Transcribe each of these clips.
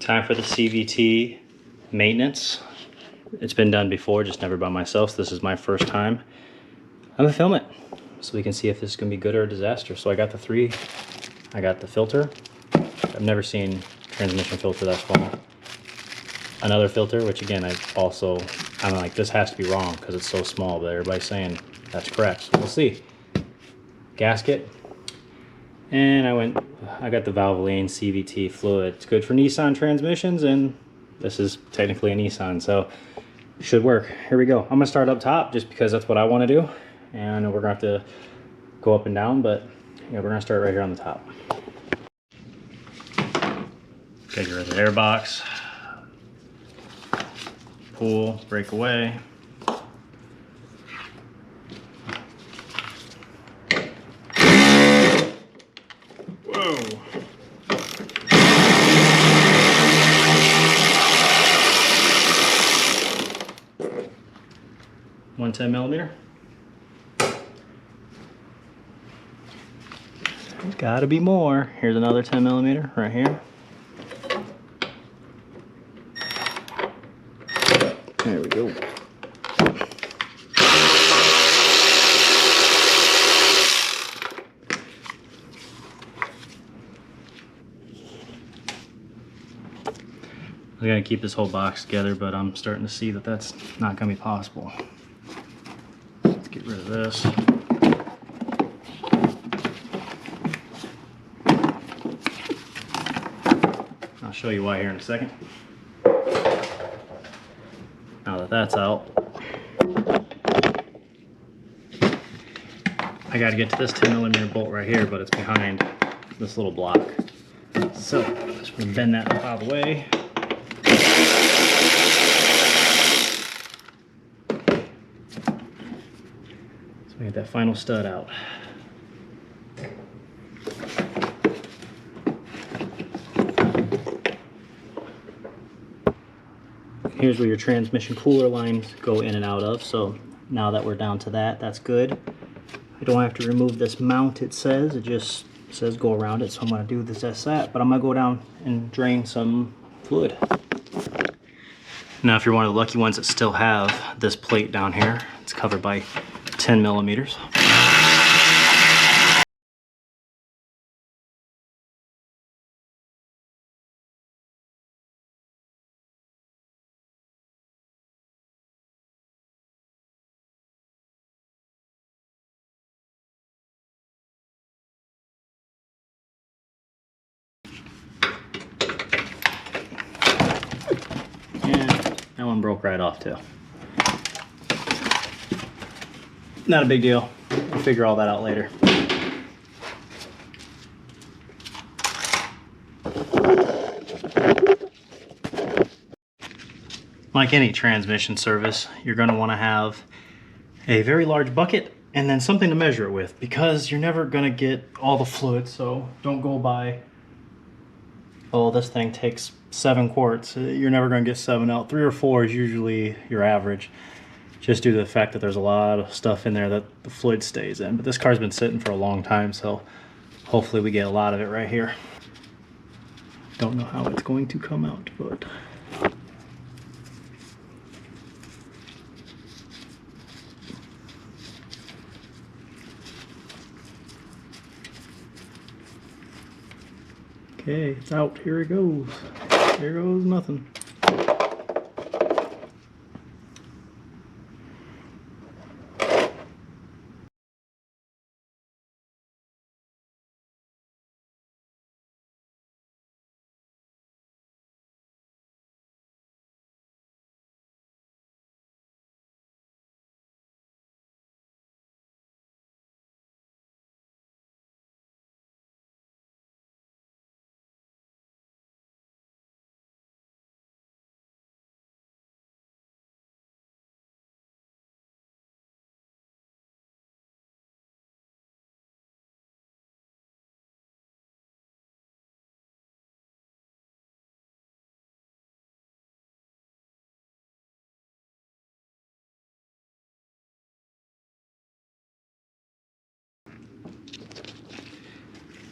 Time for the CVT maintenance. It's been done before, just never by myself. So this is my first time. I'm gonna film it so we can see if this is gonna be good or a disaster. So I got the three. I got the filter. I've never seen transmission filter that small. Another filter, which again, I'm like, this has to be wrong because it's so small, but everybody's saying that's correct. So we'll see. Gasket. And I got the Valvoline CVT fluid. It's good for Nissan transmissions, and this is technically a Nissan, so it should work. Here we go. I'm gonna start up top just because that's what I want to do, and we're gonna have to go up and down, but yeah, we're gonna start right here on the top. Get rid of the airbox, pull, break away. Whoa. 110 millimeter. There's gotta be more. Here's another 10 millimeter right here. There we go. I'm gonna keep this whole box together, but I'm starting to see that that's not gonna be possible. Let's get rid of this. I'll show you why here in a second. Now that that's out, I gotta get to this 10 millimeter bolt right here, but it's behind this little block. So, just gonna bend that out of the way. So we get that final stud out. Here's where your transmission cooler lines go in and out of. So now that we're down to that, that's good. I don't have to remove this mount, it says. It just says go around it, so I'm gonna do this as that. But I'm gonna go down and drain some fluid. Now if you're one of the lucky ones that still have this plate down here, it's covered by 10 millimeters. And that one broke right off too. Not a big deal. We'll figure all that out later. Like any transmission service, you're going to want to have a very large bucket and then something to measure it with, because you're never going to get all the fluid. So don't go by, oh, this thing takes 7 quarts. You're never going to get 7 out. 3 or 4 is usually your average, just due to the fact that there's a lot of stuff in there that the fluid stays in. But this car's been sitting for a long time, so hopefully we get a lot of it right here. Don't know how it's going to come out, but okay, it's out. Here it goes. Here goes nothing.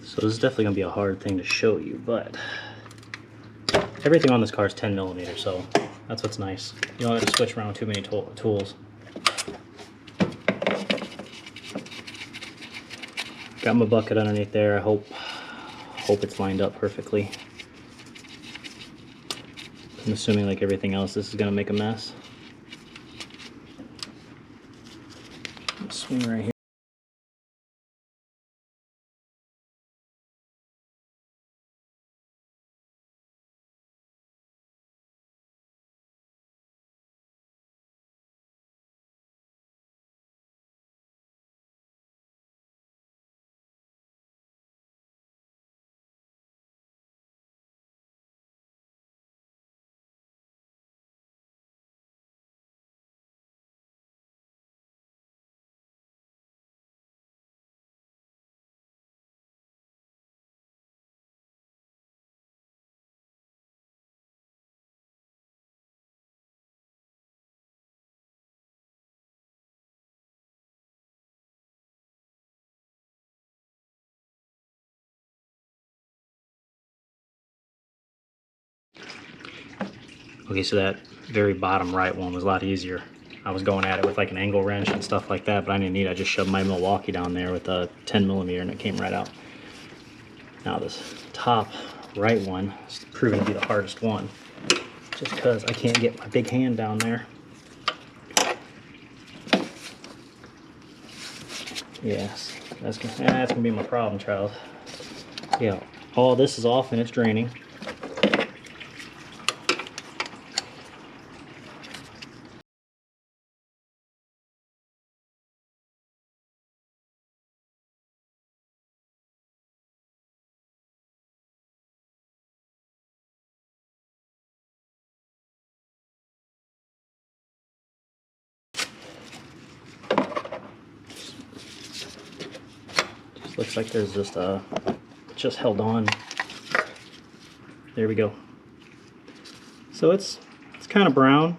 So this is definitely going to be a hard thing to show you, but Everything on this car is 10 millimeters, so that's what's nice. You don't have to switch around too many tools. Got my bucket underneath there. I hope it's lined up perfectly. I'm assuming, like everything else, this is gonna make a mess. Swing right here. Okay, so that very bottom right one was a lot easier. I was going at it with like an angle wrench and stuff like that, but I didn't need it. I just shoved my Milwaukee down there with a 10 millimeter and it came right out. Now this top right one is proving to be the hardest one, just because I can't get my big hand down there. Yes, that's gonna be my problem, child. Yeah, all this is off and it's draining. Looks like there's just held on. There we go. So it's kind of brown.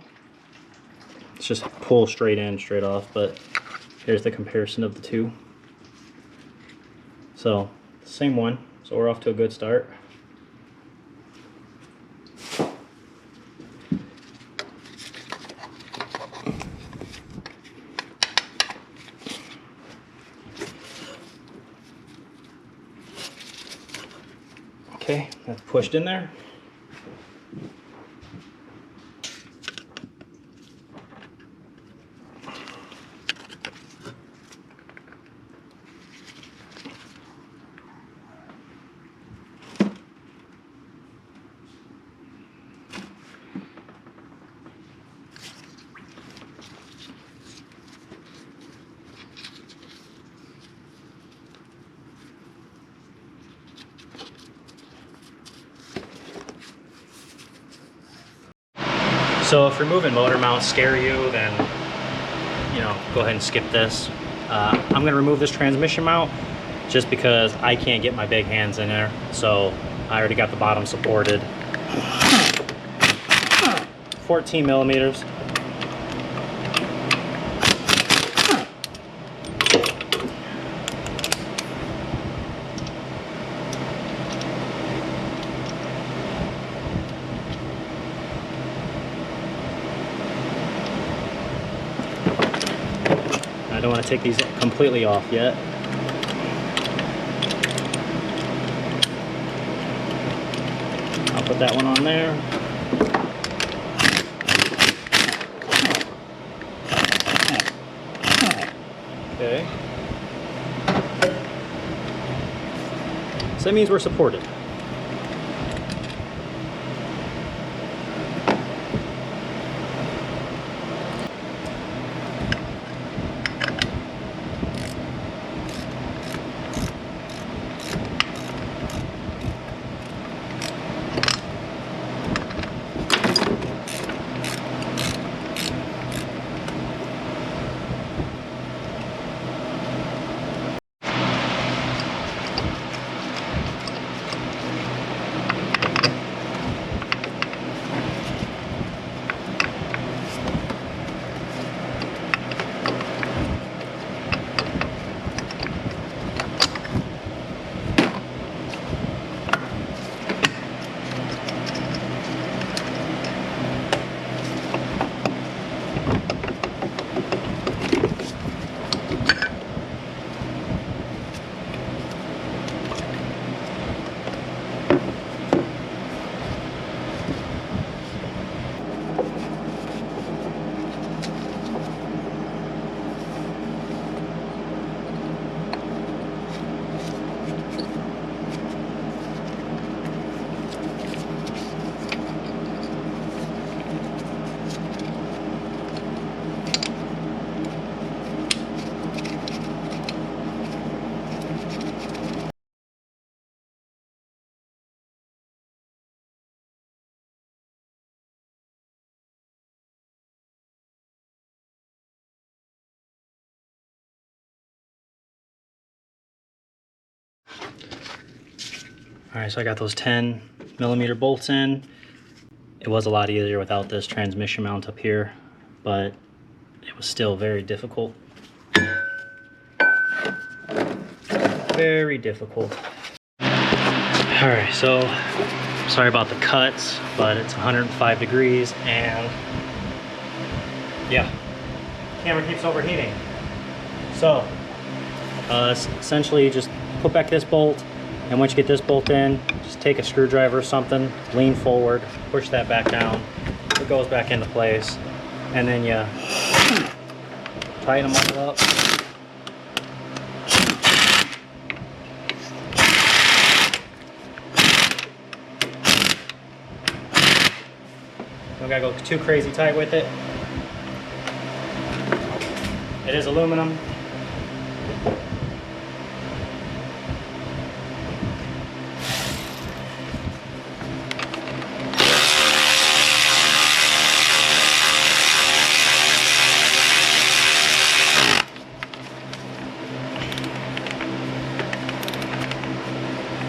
It's just pull straight in, straight off, but here's the comparison of the two. So same one, so we're off to a good start. Okay, that's pushed in there. So if removing motor mounts scare you, then go ahead and skip this. I'm going to remove this transmission mount just because I can't get my big hands in there. So I already got the bottom supported. 14 millimeters. I don't want to take these completely off yet. I'll put that one on there. Okay. So that means we're supported. All right, so I got those 10mm bolts in. It was a lot easier without this transmission mount up here, but it was still very difficult. Very difficult. All right, so sorry about the cuts, but it's 105 degrees and yeah, camera keeps overheating. So essentially just put back this bolt, and once you get this bolt in, just take a screwdriver or something, lean forward, push that back down, it goes back into place, and then you tighten them all up. Don't gotta go too crazy tight with it. It is aluminum.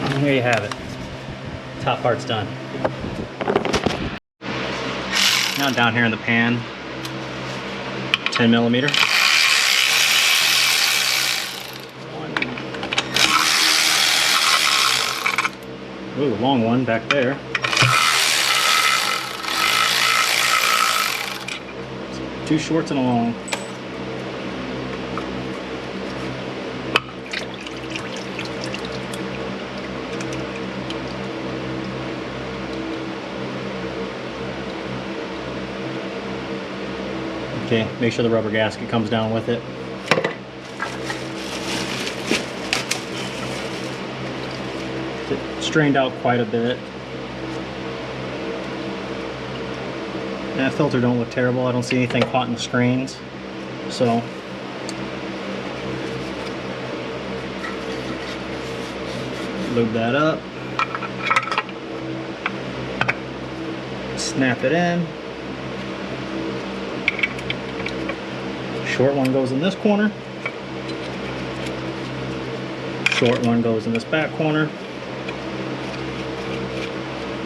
And here you have it. Top part's done. Now down here in the pan, 10mm. Ooh, long one back there. Two shorts and a long. Okay, make sure the rubber gasket comes down with it. It's strained out quite a bit. That filter don't look terrible. I don't see anything caught in the screens. So lube that up. Snap it in. Short one goes in this corner. Short one goes in this back corner.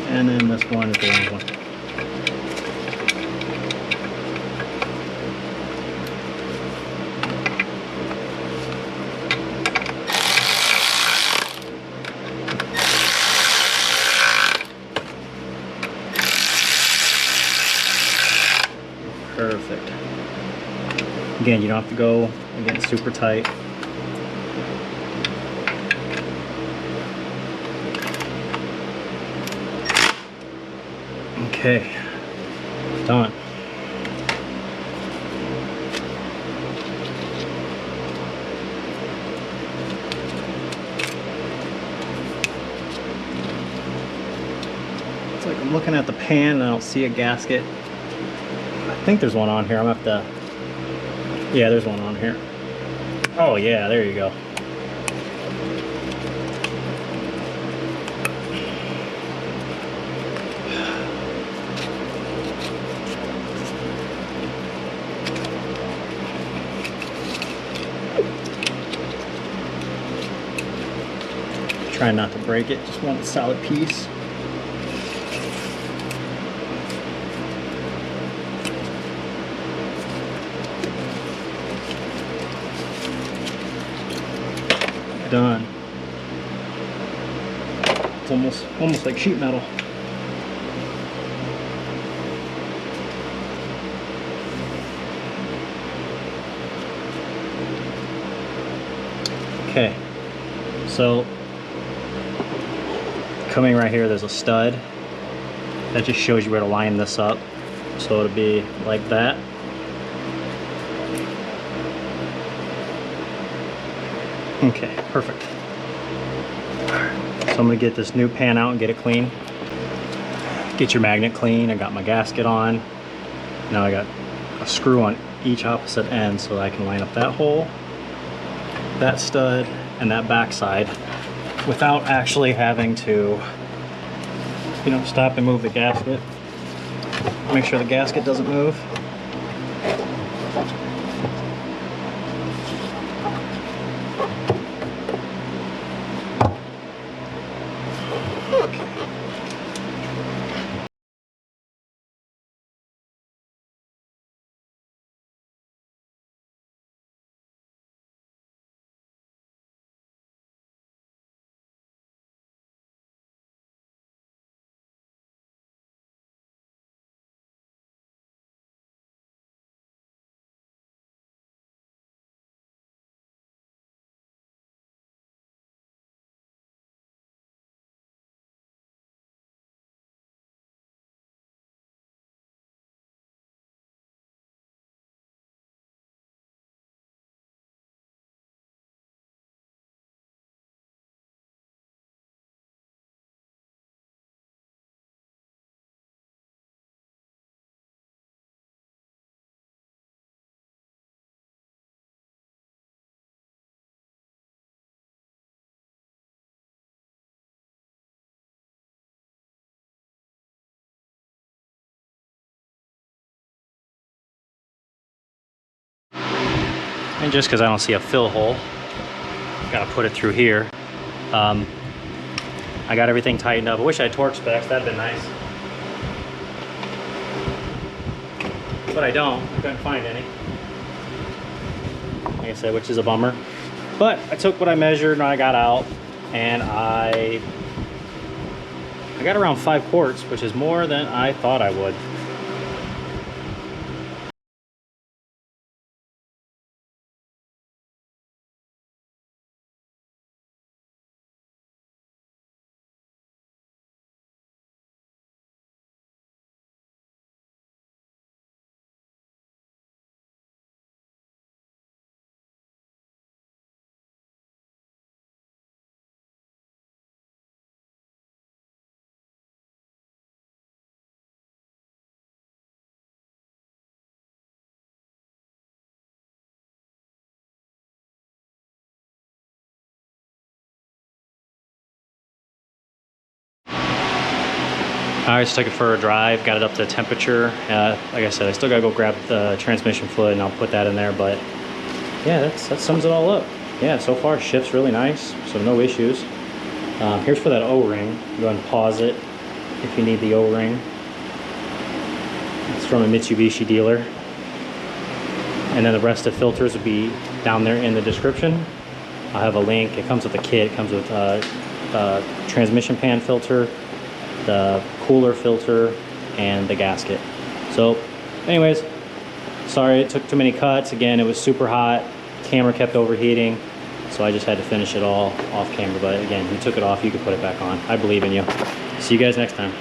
And then this one is the long one. Perfect. Again, you don't have to go again super tight. Okay, done. It's like I'm looking at the pan and I don't see a gasket. I think there's one on here. I'm gonna have to. Yeah, there's one on here. Oh yeah, there you go. Try not to break it, just want a solid piece. Done. It's almost like sheet metal. Okay, so coming right here, there's a stud that just shows you where to line this up. So it'll be like that. Okay, perfect. So I'm gonna get this new pan out and get it clean. Get your magnet clean. I got my gasket on. Now I got a screw on each opposite end so that I can line up that hole, that stud, and that back side without actually having to, you know, stop and move the gasket. Make sure the gasket doesn't move. And just because I don't see a fill hole, gotta put it through here. I got everything tightened up. I wish I had torque specs, that'd been nice. But I don't, I couldn't find any. Like I said, which is a bummer. But I took what I measured and I got out, and I got around 5 quarts, which is more than I thought I would. I just took it for a drive, got it up to temperature. Like I said, I still gotta go grab the transmission fluid and I'll put that in there, but yeah, that sums it all up. Yeah, so far shifts really nice, so no issues. Here's for that O-ring. Go ahead and pause it if you need the O-ring. It's from a Mitsubishi dealer. And then the rest of the filters will be down there in the description. I'll have a link. It comes with a kit. It comes with a transmission pan filter, the cooler filter, and the gasket. So anyways, sorry it took too many cuts. Again, it was super hot. Camera kept overheating, so I just had to finish it all off camera. But again, you took it off, you could put it back on. I believe in you. See you guys next time.